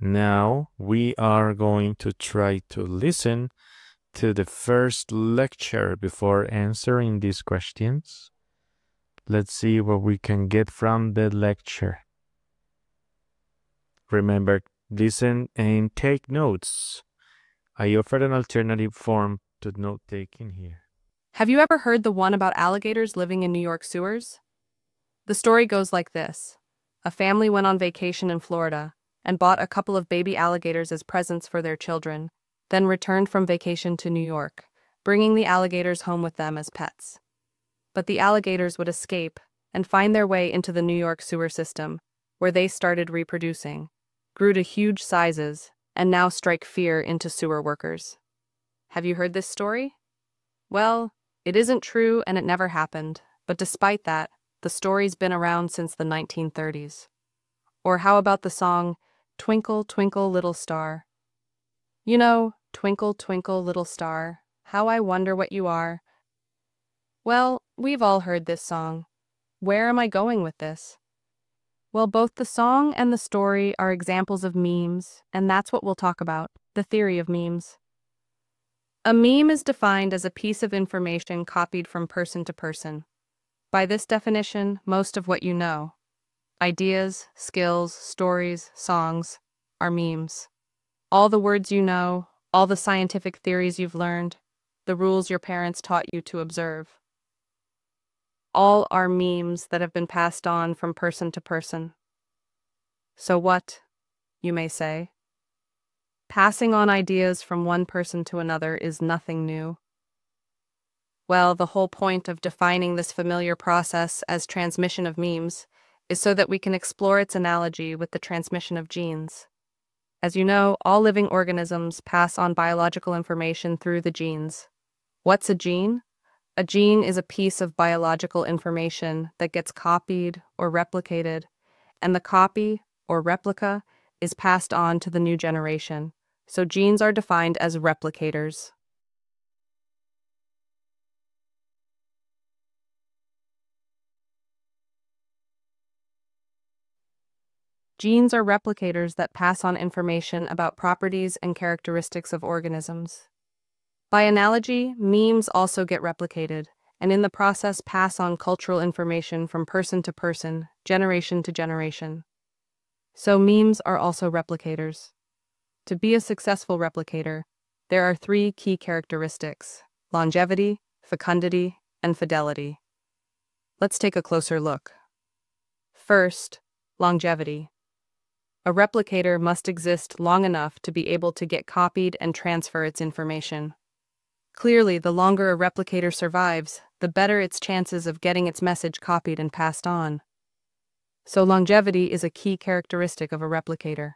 Now we are going to try to listen to the first lecture before answering these questions. Let's see what we can get from the lecture. Remember, listen and take notes. I offered an alternative form to note-taking here. Have you ever heard the one about alligators living in New York sewers? The story goes like this. A family went on vacation in Florida and bought a couple of baby alligators as presents for their children, then returned from vacation to New York, bringing the alligators home with them as pets. But the alligators would escape and find their way into the New York sewer system, where they started reproducing, grew to huge sizes, and now strike fear into sewer workers. Have you heard this story? Well, it isn't true and it never happened, but despite that, the story's been around since the 1930s. Or how about the song, Twinkle, Twinkle, Little Star? You know, twinkle, twinkle, little star, how I wonder what you are. Well, we've all heard this song. Where am I going with this? Well, both the song and the story are examples of memes, and that's what we'll talk about, the theory of memes. A meme is defined as a piece of information copied from person to person. By this definition, most of what you know, ideas, skills, stories, songs, are memes. All the words you know, all the scientific theories you've learned, the rules your parents taught you to observe. All are memes that have been passed on from person to person. So what, you may say? Passing on ideas from one person to another is nothing new. Well, the whole point of defining this familiar process as transmission of memes is so that we can explore its analogy with the transmission of genes. As you know, all living organisms pass on biological information through the genes. What's a gene? A gene is a piece of biological information that gets copied or replicated, and the copy or replica is passed on to the new generation. So genes are defined as replicators. Genes are replicators that pass on information about properties and characteristics of organisms. By analogy, memes also get replicated, and in the process pass on cultural information from person to person, generation to generation. So memes are also replicators. To be a successful replicator, there are 3 key characteristics: longevity, fecundity, and fidelity. Let's take a closer look. First, longevity. A replicator must exist long enough to be able to get copied and transfer its information. Clearly, the longer a replicator survives, the better its chances of getting its message copied and passed on. So longevity is a key characteristic of a replicator.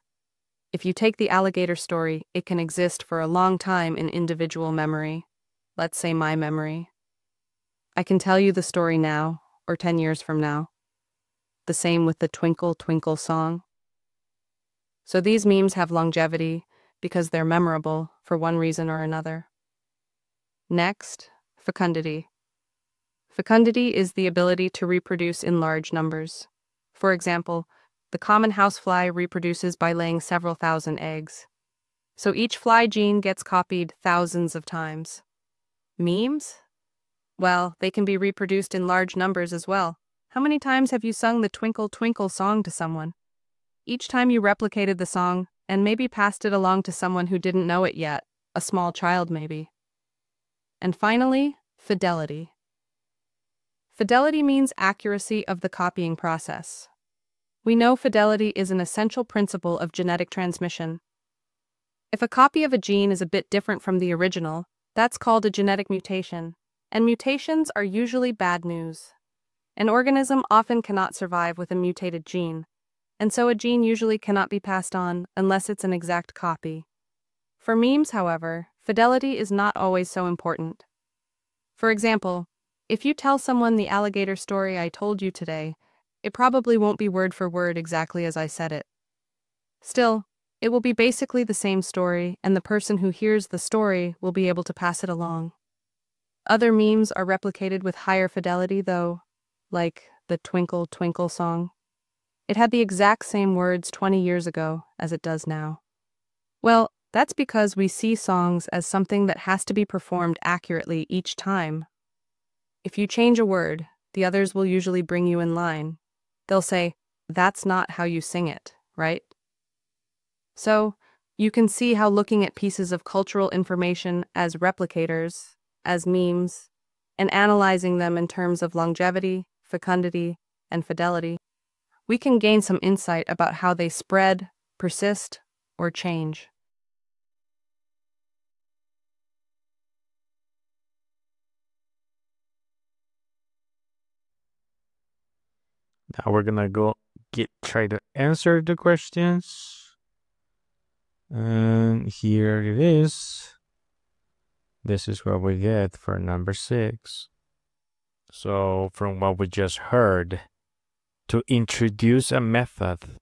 If you take the alligator story, it can exist for a long time in individual memory. Let's say my memory. I can tell you the story now, or 10 years from now. The same with the Twinkle, Twinkle song. So these memes have longevity because they're memorable for one reason or another. Next, fecundity. Fecundity is the ability to reproduce in large numbers. For example, the common housefly reproduces by laying several thousand eggs. So each fly gene gets copied thousands of times. Memes? Well, they can be reproduced in large numbers as well. How many times have you sung the Twinkle, Twinkle song to someone? Each time you replicated the song, and maybe passed it along to someone who didn't know it yet, a small child maybe. And finally, fidelity. Fidelity means accuracy of the copying process. We know fidelity is an essential principle of genetic transmission. If a copy of a gene is a bit different from the original, that's called a genetic mutation, and mutations are usually bad news. An organism often cannot survive with a mutated gene, and so a gene usually cannot be passed on unless it's an exact copy. For memes, however, fidelity is not always so important. For example, if you tell someone the alligator story I told you today, it probably won't be word for word exactly as I said it. Still, it will be basically the same story, and the person who hears the story will be able to pass it along. Other memes are replicated with higher fidelity, though, like the Twinkle, Twinkle song. It had the exact same words 20 years ago as it does now. Well, that's because we see songs as something that has to be performed accurately each time. If you change a word, the others will usually bring you in line. They'll say, "That's not how you sing it," right? So, you can see how looking at pieces of cultural information as replicators, as memes, and analyzing them in terms of longevity, fecundity, and fidelity, we can gain some insight about how they spread, persist, or change. Now we're gonna try to answer the questions. And here it is. This is what we get for number 6. So from what we just heard, to introduce a method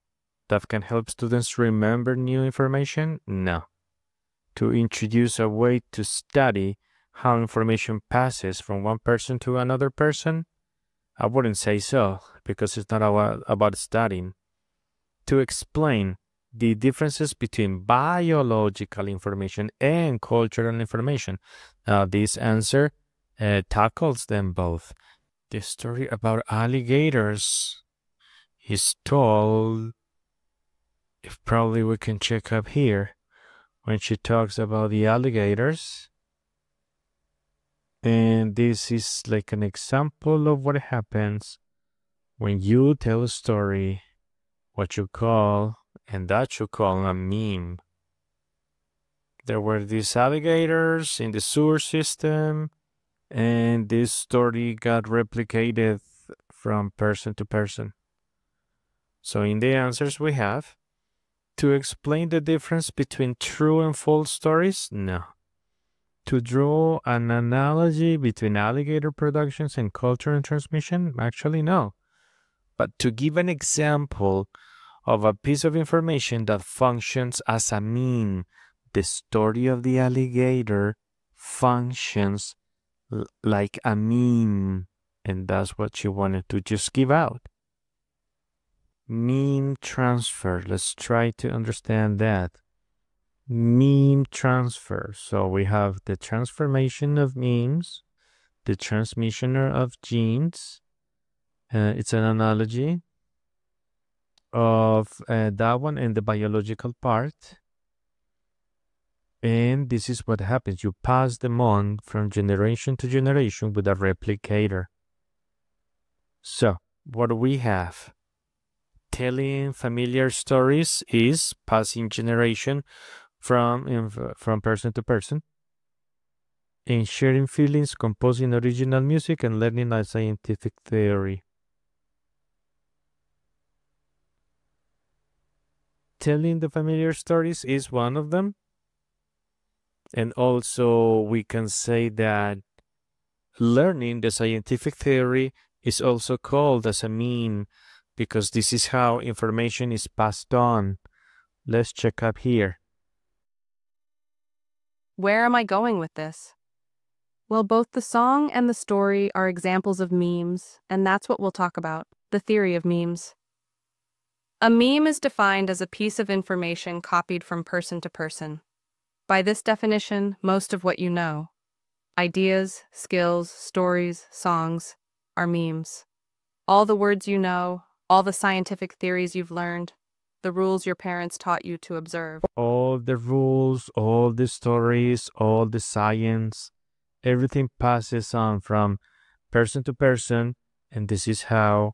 that can help students remember new information? No. To introduce a way to study how information passes from one person to another person? I wouldn't say so, because it's not about studying. To explain the differences between biological information and cultural information. This answer tackles them both. The story about alligators is told, if probably we can check up here, when she talks about the alligators. And this is like an example of what happens when you tell a story, what you call, and that you call a meme. There were these alligators in the sewer system, and this story got replicated from person to person. So in the answers we have, to explain the difference between true and false stories? No. To draw an analogy between alligator productions and culture and transmission? Actually, no. But to give an example of a piece of information that functions as a meme, the story of the alligator functions like a meme, and that's what you wanted to just give out. Meme transfer. Let's try to understand that. Meme transfer. So we have the transformation of memes, the transmission of genes. It's an analogy of that one and the biological part. And this is what happens. You pass them on from generation to generation with a replicator. So what do we have? Telling familiar stories is passing generation from person to person. And sharing feelings, composing original music, and learning a scientific theory. Telling the familiar stories is one of them. And also we can say that learning the scientific theory is also called as a meme, because this is how information is passed on. Let's check up here. Where am I going with this? Well, both the song and the story are examples of memes, and that's what we'll talk about, the theory of memes. A meme is defined as a piece of information copied from person to person. By this definition, most of what you know, ideas, skills, stories, songs, are memes. All the words you know, all the scientific theories you've learned, the rules your parents taught you to observe. All the rules, all the stories, all the science, everything passes on from person to person, and this is how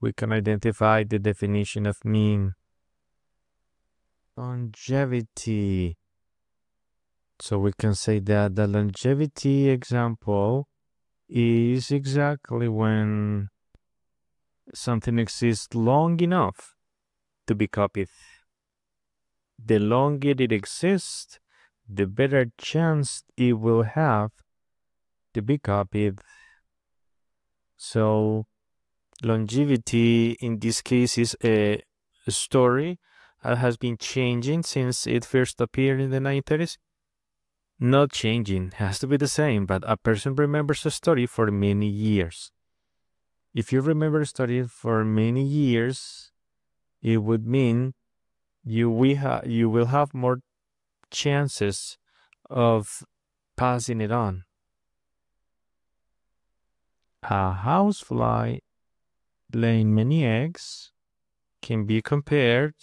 we can identify the definition of meme. Longevity. So we can say that the longevity example is exactly when something exists long enough to be copied. The longer it exists, the better chance it will have to be copied. So longevity in this case is a story that has been changing since it first appeared in the 1930s. Not changing, has to be the same, but a person remembers a story for many years. If you remember a story for many years, it would mean you will have more chances of passing it on. A housefly laying many eggs can be compared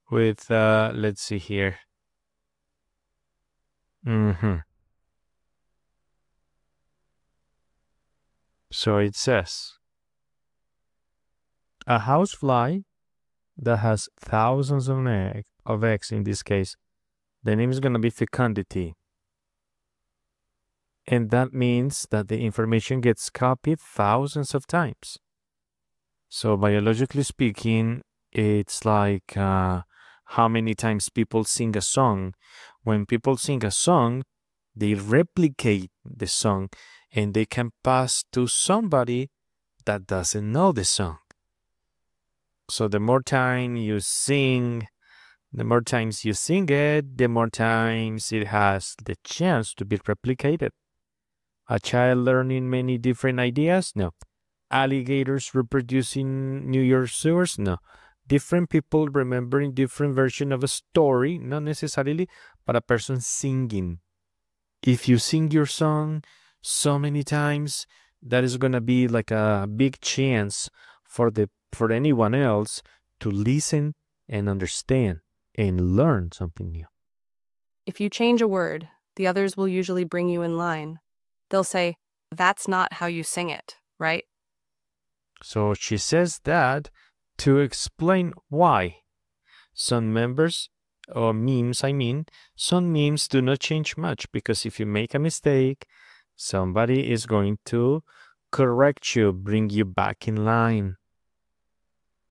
with, let's see here. So it says, a housefly that has thousands of eggs, in this case, the name is going to be fecundity. And that means that the information gets copied thousands of times. So biologically speaking, it's like how many times people sing a song. When people sing a song, they replicate the song and they can pass to somebody that doesn't know the song. So the more time you sing, the more times you sing it, the more times it has the chance to be replicated. A child learning many different ideas? No. Alligators reproducing New York sewers? No. Different people remembering different version of a story? Not necessarily, but a person singing. If you sing your song so many times, that is going to be like a big chance for anyone else to listen and understand and learn something new. If you change a word, the others will usually bring you in line. They'll say, that's not how you sing it, right? So she says that to explain why. Some memes do not change much, because if you make a mistake, somebody is going to correct you, bring you back in line.